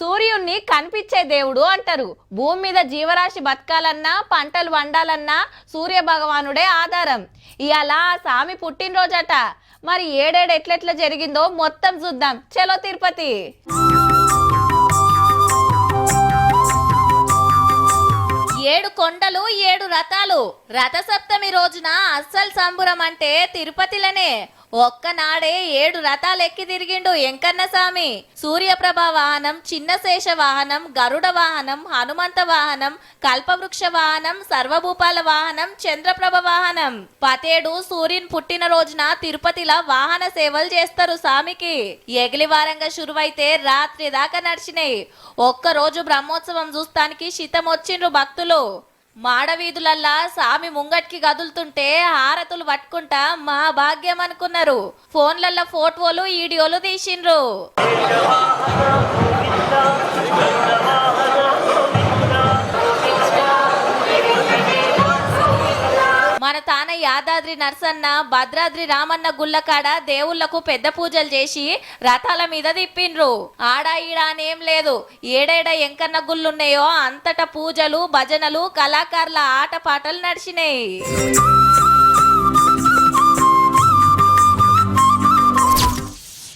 సూర్యుణ్ణి కనిపించే దేవుడు అంటారు. భూమి మీద జీవరాశి బతకాలన్నా పంటలు వండాలన్నా సూర్య భగవానుడే ఆధారం. ఇయాల సామి పుట్టినరోజట. మరి ఏడేడు ఎట్లెట్లా జరిగిందో మొత్తం చూద్దాం. చలో తిరుపతి. ఏడు కొండలు ఏడు రథాలు. రథసప్తమి రోజున అస్సలు సంబురం అంటే తిరుపతిలోనే. ఒక్కనాడే 7 రథాలు ఎక్కి తిరిగిండు ఎంకన్న స్వామి. సూర్యప్రభ వాహనం, చిన్నశేష వాహనం, గరుడ వాహనం, హనుమంత వాహనం, కల్పవృక్ష వాహనం, సర్వభూపాల వాహనం, చంద్రప్రభ వాహనం. పతేడు సూర్యుని పుట్టిన రోజున తిరుపతిలో వాహన సేవలు చేస్తారు స్వామికి. ఎగిలివారంగా శురువైతే రాత్రి దాకా నడిచినాయి. ఒక్కరోజు బ్రహ్మోత్సవం చూస్తానికి శితం వచ్చిండ్రు భక్తులు. మాడవీధులల్లా సామి ముంగట్కి కదులుతుంటే హారతులు పట్టుకుంటా మా భాగ్యం అనుకున్నారు. ఫోన్లల్లో ఫోటోలు వీడియోలు తీసిండ్రు. మన తాన యాదాద్రి నర్సన్న, భద్రాద్రి రామన్న గుళ్ళకాడ దేవుళ్లకు పెద్ద పూజలు చేసి రథాల మీద తిప్పిండ్రు. ఆడ ఈడ అనేం లేదు. ఏడేడ ఎంకన్న గుళ్ళున్నాయో అంతటా పూజలు, భజనలు, కళాకారుల ఆటపాటలు నడిచినాయి.